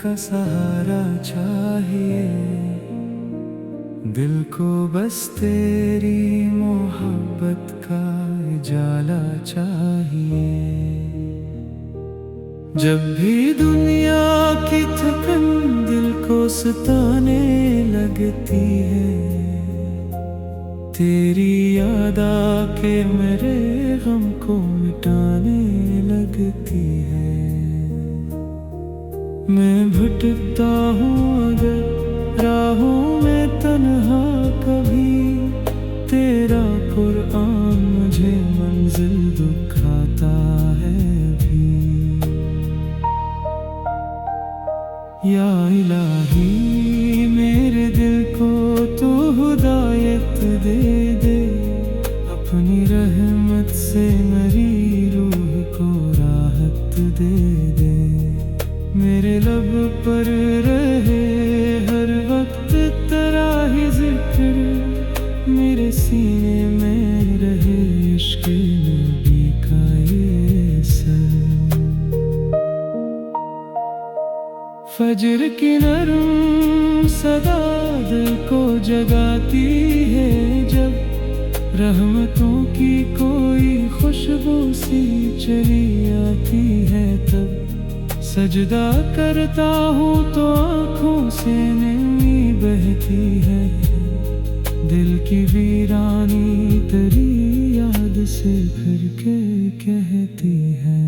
का सहारा चाहिए, दिल को बस तेरी मोहब्बत का उजाला चाहिए। जब भी दुनिया की थकन दिल को सताने लगती है, तेरी याद आके मेरे गम को मिटाने लगती है। मैं भटकता हूँ अगर राहों में तन्हा कभी, तेरा कुरान मुझे मंजिल दिखाता है भी। या इलाही मेरे दिल को तू हिदायत दे दे, अपनी रहमत से मेरी रूह को राहत दे दे। मेरे लब पर रहे हर वक्त तेरा ही जिक्र, मेरे सीने में रहे इश्क़ नबी का ये असर। फजर की नरम सदा दिल को जगाती है, जब रहमतों की कोई खुशबू सी चली आती है, तब सजदा करता हूँ तो आँखों से नमी बहती है। दिल की वीरानी तेरी याद से फिर के कहती है।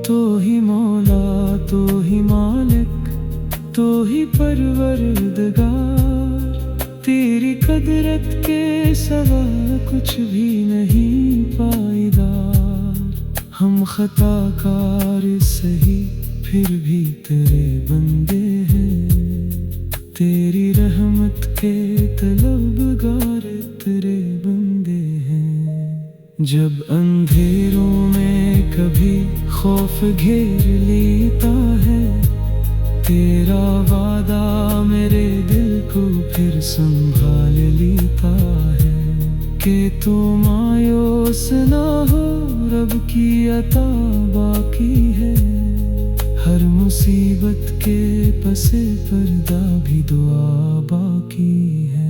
तो ही मौला, तो ही मालिक, तो ही परवरदिगार, तेरी कुदरत के सिवा कुछ भी नहीं पाईदार। हम खताकार सही फिर भी तेरे बंदे हैं, तेरी रहमत के तलबगार तेरे बंदे हैं। जब अंधेरों में कभी खौफ घेर लेता है, तेरा वादा मेरे दिल को फिर संभाल लेता है। कि तू मायूस ना हो, रब की अता बाकी है, हर मुसीबत के पसे पर्दा भी दुआ बाकी है।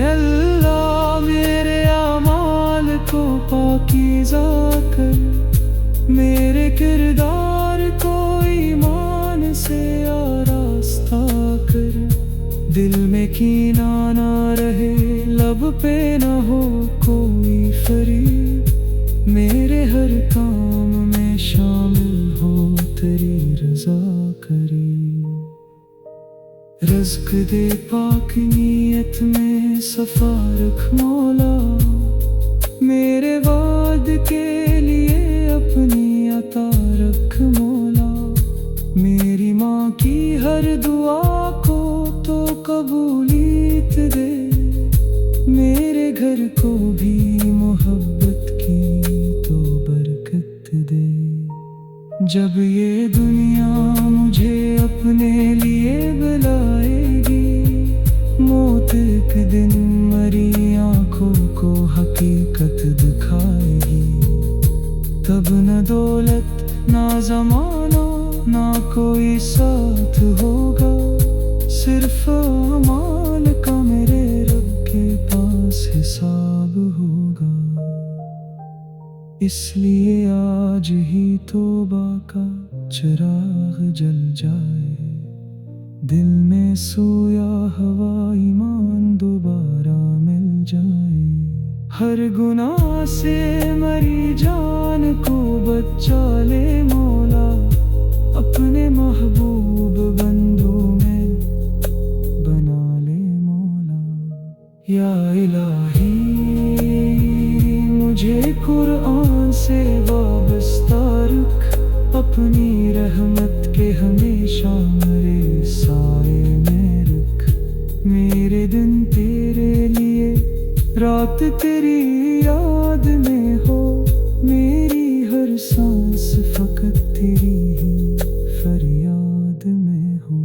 अल्लाह मेरे आमाल को पाकीज़ा कर, मेरे किरदार को ईमान से आरास्ता कर। दिल में कीना ना रहे, लब पे ना हो कोई फरीब, मेरे हर काम में शामिल हो तेरी रज़ा करीब। रिज़्क़ दे पाक नीयत में सफ़ा रख मौला, मेरे वाद के लिए अपनी अता रख मौला। मेरी माँ की हर दुआ को तो कबूलियत दे, मेरे घर को भी मोहब्बत की तो बरकत दे। जब ये दुनिया मुझे अपने लिए बुलाएगी, मौत एक दिन मरी आँखों को हकीकत दिखाएगी। तब न दौलत ना ज़माना ना कोई साथ होगा, सिर्फ अमाल का मेरे रब के पास हिसाब होगा। इसलिए आज ही तौबा का चिराग जल जाए, दिल में सोया हवा ईमान दोबारा मिल जाए। हर गुनाह से मरी जान को बचा ले मौला, अपने महबूब बंदों में बना ले मौला। या इलाही मुझे कुरान से वाबस्ता रख, अपनी रहमत के हमेशा मेरे साए में रख। मेरे दिन तेरे रात तेरी याद में हो, मेरी हर सांस फकत तेरी ही फरियाद में हो।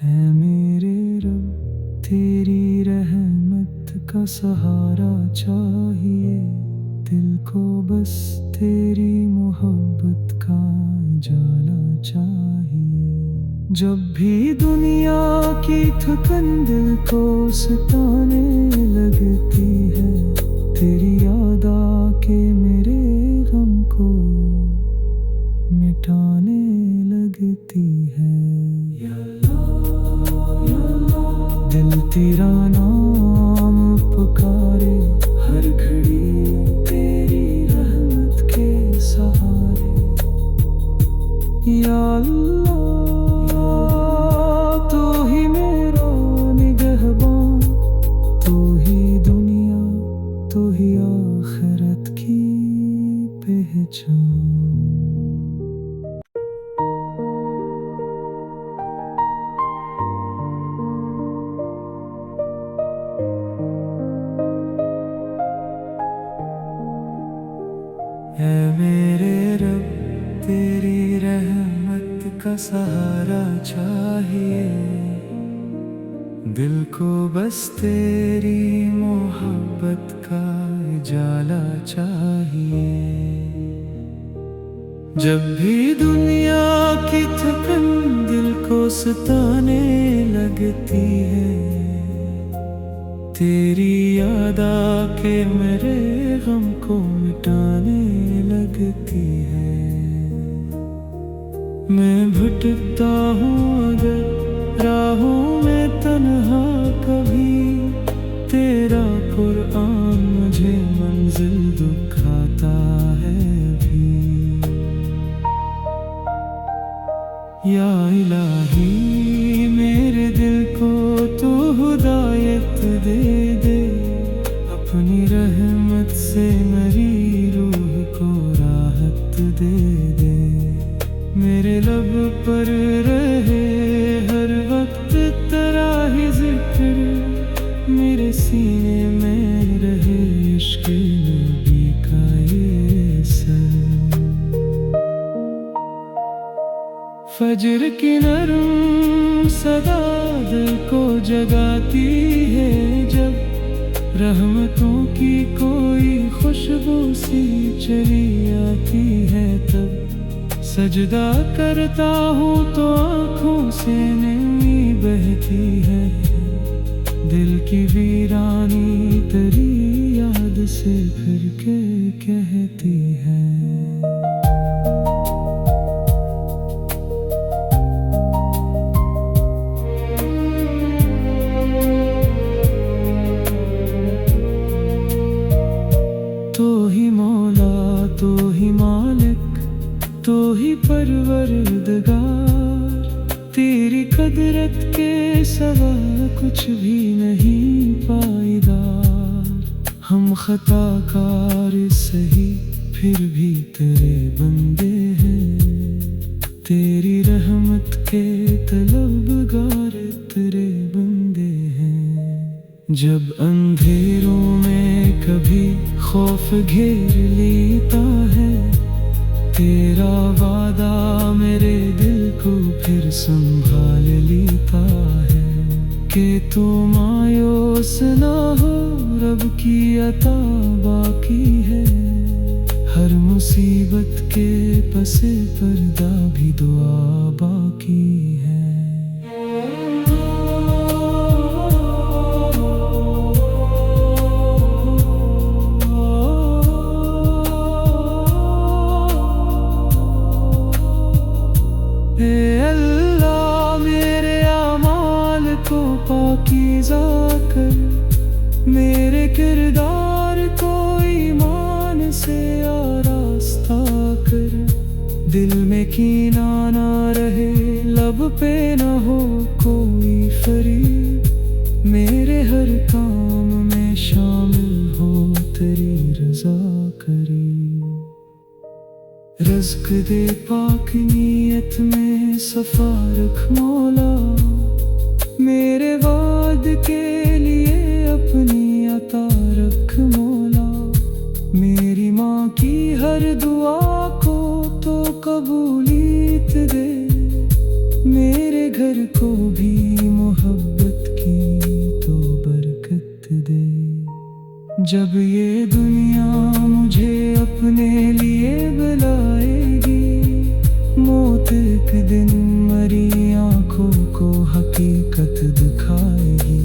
है मेरे रब तेरी रहमत का सहारा चाहिए, दिल को बस तेरी मोहब्बत का उजाला चाहिए। जब भी दुनिया की थकन दिल को सताने लगती है, तेरी याद आके मेरे गम को मिटाने लगती है। दिल तेरा नाम पुकारे, हर घड़ी तेरी रहमत के सहारे। या अल्लाह, तू ही मेरा निगहबान, तू ही दुनिया, तू ही आखिरत की पहचान। है मेरे रब तेरी रहमत का सहारा चाहिए, दिल को बस तेरी मोहब्बत का उजाला चाहिए। जब भी दुनिया की थकन दिल को सताने लगती है, तेरी याद आके मेरे गम को मिटाने लगती है। मैं भटकता हूँ अगर राहों में तन्हा कभी, तेरा कुरान मुझे मंजिल दिखाता है भी। या इलाही मेरे दिल को तू हिदायत दे दे, अपनी रहमत से मेरी रूह को राहत दे दे। मेरे लब पर रहे हर वक्त तेरा ही जिक्र, मेरे सीने में रहे इश्क़ नबी का ये सर। फजर की नरम सदा दिल को जगाती है, जब रहमतों की कोई खुशबू सी चली आती है, तब सजदा करता हूँ तो आँखों से नींवी बहती है। दिल की वीरानी तेरी याद से फिर के कहती है। तो ही मौला, तो ही मालिक, तो ही परवरदिगार, तेरी कुदरत के सिवा कुछ भी नहीं पाईदार। हम खताकार सही फिर भी तेरे बंदे हैं, तेरी रहमत के तलबगार तेरे बंदे हैं। जब अंधेरों में कभी खौफ घेर लेता है, तेरा वादा मेरे दिल को फिर संभाल लेता है। कि तू मायूस ना हो, रब की अता बाकी है, हर मुसीबत के पसे पर्दा भी दुआ बाकी है। अल्लाह मेरे अमाल को पाकीज़ा कर, मेरे किरदार को ईमान से आरास्ता कर। दिल में कीना ना रहे, लब पे ना हो कोई फरीब, मेरे हर काम में शामिल हो तेरी रज़ा करीब। रिज़्क़ दे पाक नीयत में सफ़ा रख मौला, मेरे वाद के लिए अपनी अता रख कबूलियत दे, मेरे घर को भी मोहब्बत की तो बरकत दे। जब ये दुनिया मुझे अपने लिए बुलाएगी, मौत एक दिन मरी आंखों को हकीकत दिखाएगी।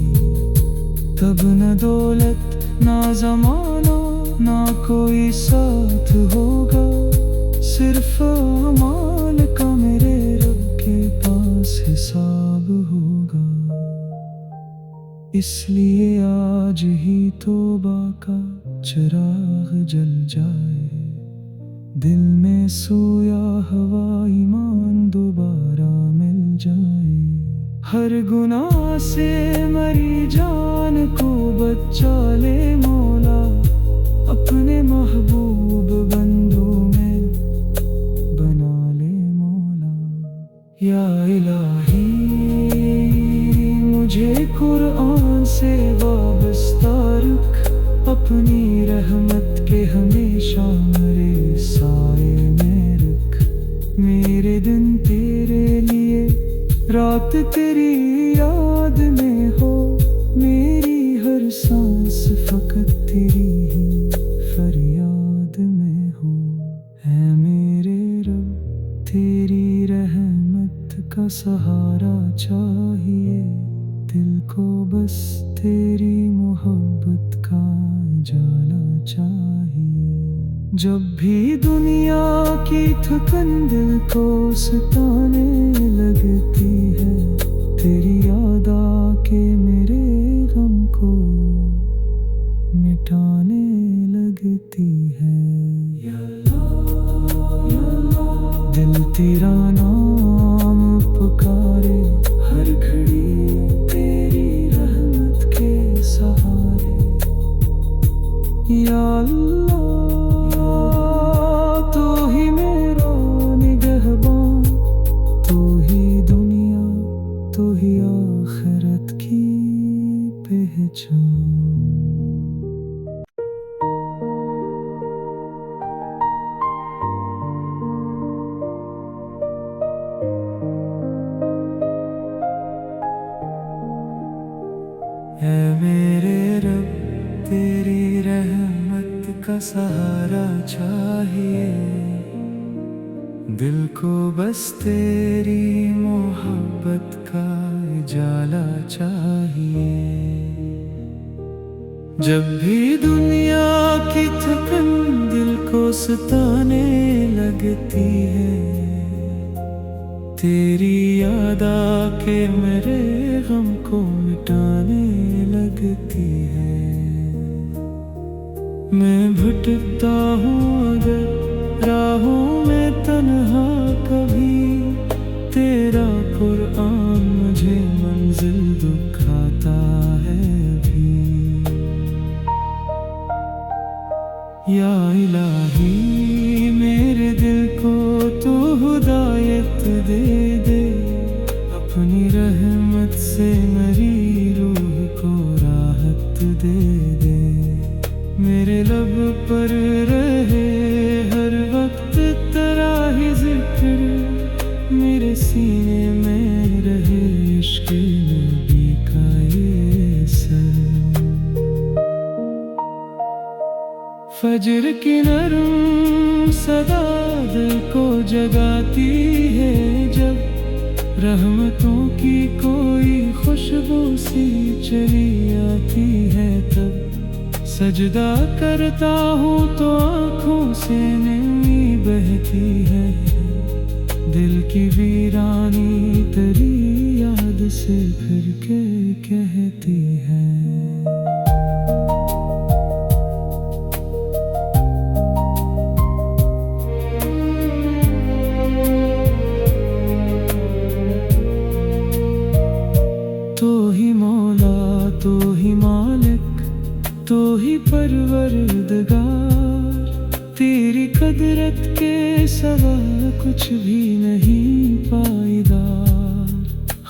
तब न दौलत ना ज़माना ना कोई साथ होगा, सिर्फ अमाल का मेरे रब के पास हिसाब होगा। इसलिए आज ही तौबा का चिराग जल जाए, दिल में सोया हवा ईमान दोबारा मिल जाए। हर गुनाह से मरी जान को बचा ले मौला, अपने महबूब बंदों में बना ले मौला। या इलाही मुझे कुरान से वाबस्ता रख, अपनी रहमत के हमेशा मेरे साए में रख। मेरे दिन तेरे लिए, रात तेरी याद में हो, मेरी हर सांस फकत तेरी ही फरियाद में हो। है मेरे रब तेरी रहमत का सहारा चाहिए, दिल को बस तेरी मोहब्बत का उजाला चाहिए। जब भी दुनिया की थकन दिल को सताने लगती है, तेरी याद आके मेरे गम को मिटाने लगती है। दिल तेरा नाम पुकारे, हर घड़ी तेरी रहमत के सहारे। या अल्लाह तो ही मेरा निगहबान, तो ही दुनिया तो ही आखिरत की पहचान। है मेरे रब तेरी रहमत का सहारा चाहिए, दिल को बस तेरी मोहब्बत का उजाला चाहिए। जब भी दुनिया की थकन दिल को सताने लगती है, तेरी याद आके मेरे गम को मिटाने लगती है। मैं भटकता हूँ अगर राहों में तन्हा कभी, तेरा कुरान मुझे मंजिल दिखाता है भी। या इलाही मेरे दिल को तो हिदायत दे दे, अपनी रहमत से मेरी रूह को राहत दे दे। मेरे लब पर रहे हर वक्त तेरा ही जिक्र, मेरे सीने में रहे इश्क़ नबी का ये असर। फजर की नरम सदा दिल को जगाती है, जब रहमतों की कोई खुशबू सी चली आती है। तब सजदा करता हूँ तो आँखों से नमी बहती है, दिल की वीरानी तेरी याद से फिर के कहती है। तो ही मौला तो ही मालिक तो ही परवरदिगार, तेरी कुदरत के सिवा कुछ भी नहीं पाईदार।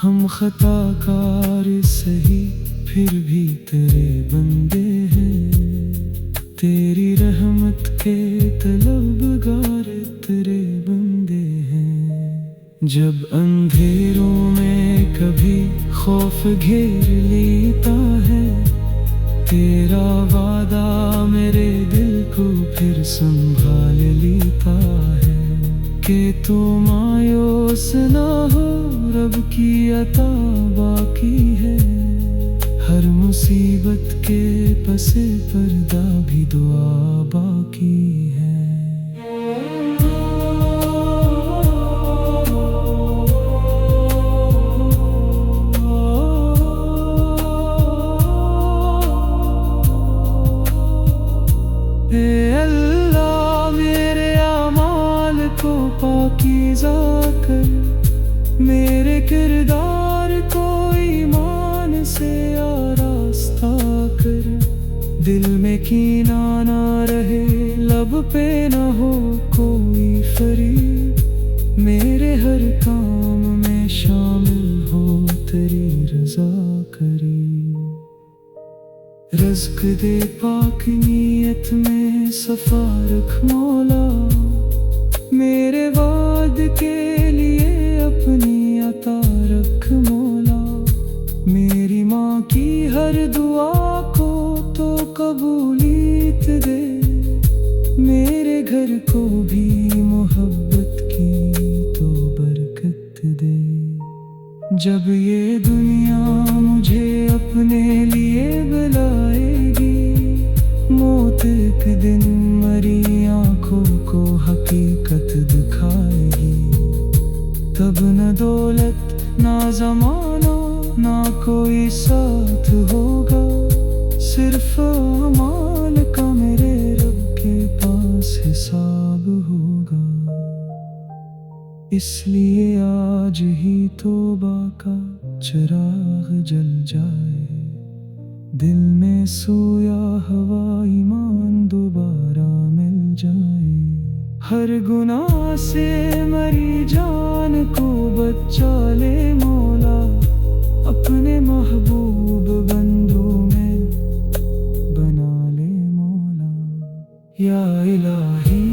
हम खताकार सही फिर भी तेरे बंदे हैं, तेरी रहमत के तलबगार तेरे बंदे जब अंधेरों में कभी खौफ घेर लेता है, तेरा वादा मेरे दिल को फिर संभाल लेता है। कि तू मायूस ना हो, रब की अता बाकी है। हर मुसीबत के पसे पर्दा भी दुआ बाकी है। अल्लाह मेरे अमाल को पाकीज़ा कर, मेरे किरदार को ईमान से आरास्ता कर। दिल में कीना ना रहे, लब पे ना हो कोई फरीब। मेरे हर काम में शामिल हो तेरी रज़ा करीब। रज़्क़ दे पाक नीयत में सफ़ा रख मौला, मेरे वाद के लिए अपनी अता रख मौला। मेरी माँ की हर दुआ को तो कबूलियत दे, मेरे घर को भी मोहब्बत की तो बरकत दे। जब ये दुनिया मुझे अपने लिए बुलाएगी, मौत एक दिन मरी आँखों को हकीकत दिखाएगी। तब न दौलत ना ज़माना ना कोई साथ होगा, सिर्फ अमाल का मेरे रब के पास हिसाब होगा। इसलिए आज ही तौबा का चिराग जल जाए, दिल में सोया हवा ईमान दोबारा मिल जाए। हर गुनाह से मरी जान को बचा ले मौला, अपने महबूब बंदों में बना ले मौला। या इलाही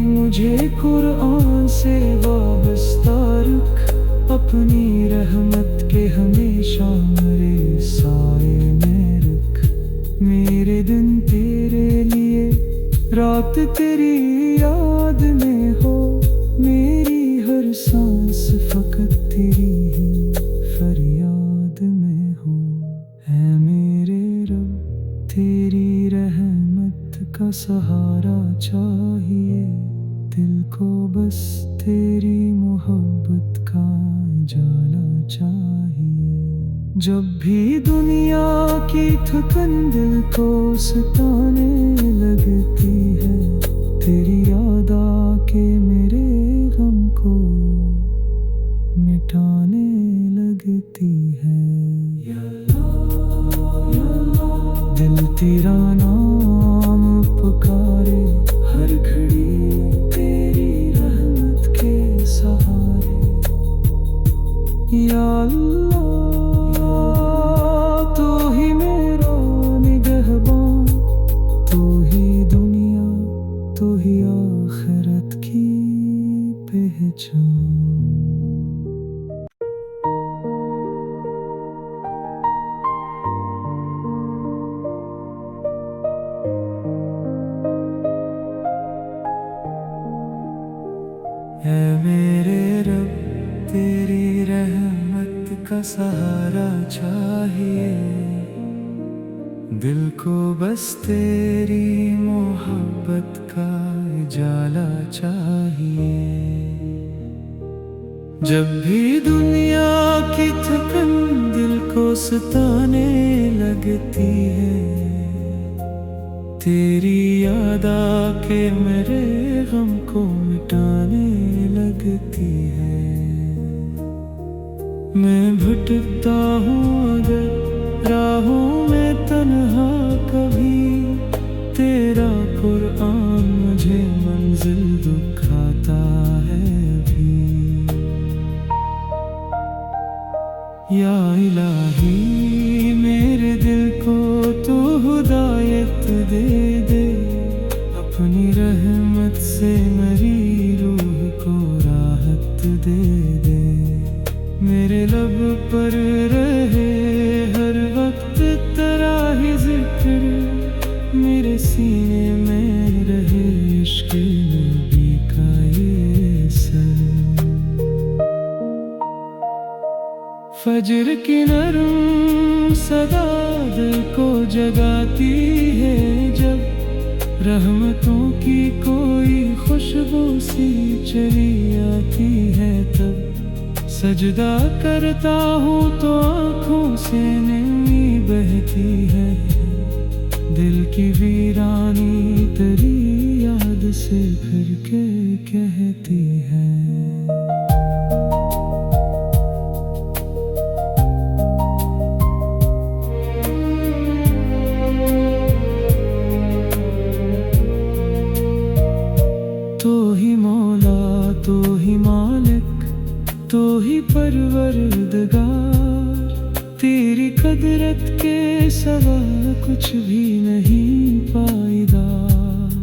मुझे कुरान से वाबस्ता रख, अपनी रहमत के हमेशा मेरे साए में रख। मेरे दिन तेरे लिए, रात तेरी याद में हो, मेरी हर सांस फकत तेरी ही फरियाद में हो। है मेरे रब तेरी रहमत का सहारा चाहिए, दिल को बस तेरी मोहब्बत का उजाला चाहिए। जब भी दुनिया की थकन दिल को सताने लगती है, तेरी याद आके मेरे गम को मिटाने लगती है। दिल तेरा नाम पुकारे, हर घड़ी तेरी रहमत के सहारे। या अल्लाह तू ही मेरा निगहबान, तू ही दुनिया तू ही आखिरत की पहचान। है मेरे रब तेरी रहमत का सहारा चाहिए, दिल को बस तेरी मोहब्बत का उजाला चाहिए। जब भी दुनिया की थकन दिल को सताने लगती है, तेरी याद आके मेरे गम को मिटाने लगती है। मैं भटकता हूँ अगर राहों में तन्हा कभी, तेरा कुरान मुझे मंजिल दिखाता है भी। या इलाही मेरे दिल को तू हिदायत दे दे, अपनी रहमत से मेरी रूह को राहत दिल को जगाती है। जब रहमतों की कोई खुशबू सी चली आती है, तब सजदा करता हूँ तो आँखों से नमी बहती है। दिल की वीरानी तेरी याद से फिर के कहती है। तो ही मौला, तो ही मालिक, तो ही परवरदिगार, तेरी कुदरत के सिवा कुछ भी नहीं पाईदार।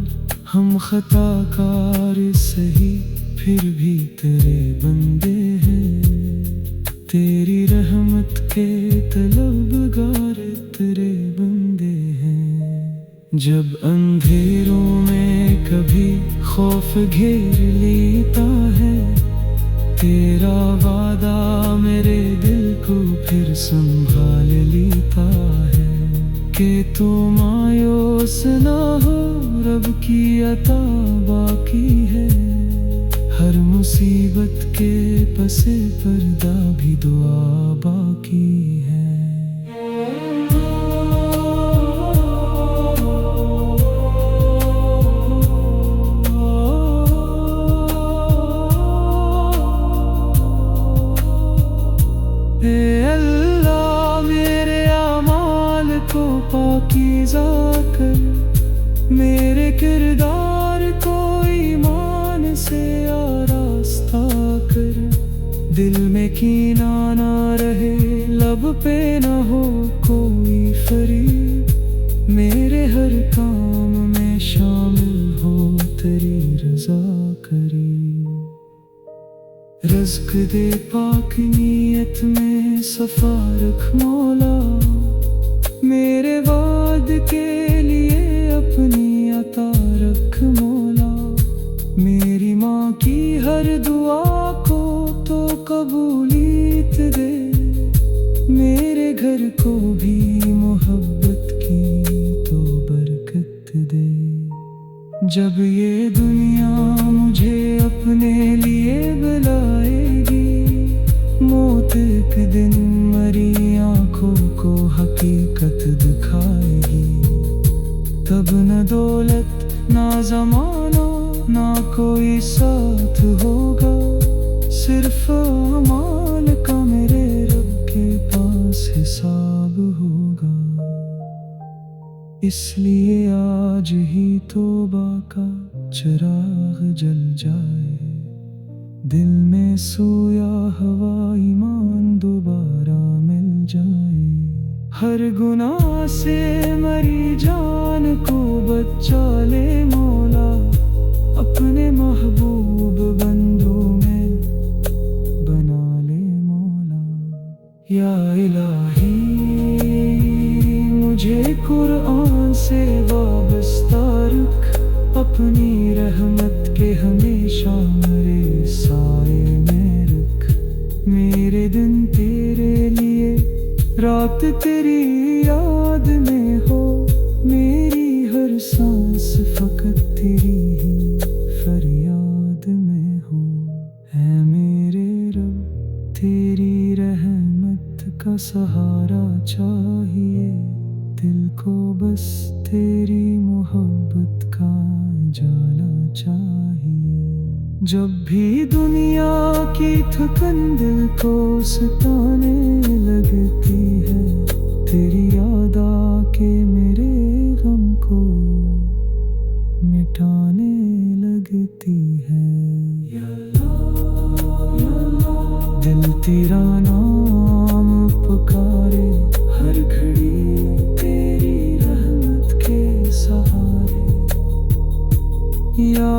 हम खताकार सही फिर भी तेरे बंदे हैं, तेरी रहमत के तलबगार तेरे बंदे हैं। जब अंधेरों में कभी खौफ घेर लेता है, तेरा वादा मेरे दिल को फिर संभाल लेता है। कि तू मायूस ना हो, रब की अता बाकी है। हर मुसीबत के पसे पर्दा भी दुआ बाकी है। अल्लाह मेरे अमाल को पाकीज़ा कर, मेरे किरदार को ईमान से आरास्ता कर। दिल में कीना ना रहे, लब पे ना हो कोई फरीब, मेरे हर काम में शामिल हो तेरी रज़ा करीब। रिज़्क़ दे पाक नीयत में सफ़ा रख मौला, मेरे वाद के लिए अपनी अता रख मौला। मेरी माँ की हर दुआ को तो कबूलियत दे, मेरे घर को भी मोहब्बत की तो बरकत दे। जब ये दुनिया मुझे अपने लिए बुलाएगी, मौत एक दिन मरी आँखों को हकीकत दिखाएगी। तब न दौलत ना ज़माना ना कोई साथ होगा, सिर्फ अमाल का मेरे रब के पास हिसाब होगा। इसलिए आज ही तौबा का चिराग जल जाए, दिल में सोया हवा ईमान दोबारा मिल जाए। हर गुनाह से मरी जान को बचा ले मौला, अपने महबूब बंदों में बना ले मौला। या इलाही मुझे कुरान से वाबस्ता रख, अपनी रहमत के हमेशा मेरे साए में रख। मेरे दिन तेरे लिए, रात तेरी याद में हो, मेरी हर सांस फकत तेरी ही फरियाद में हो। है मेरे रब तेरी रहमत का सहारा चाहिए, दिल को बस तेरी मोहब्बत का उजाला चाहिए। जब भी दुनिया की थकन दिल को सताने लगती है, तेरी याद आके मेरे गम को मिटाने लगती है। दिल तेरा नाम पुकारे, हर घड़ी तेरी रहमत के सहारे। या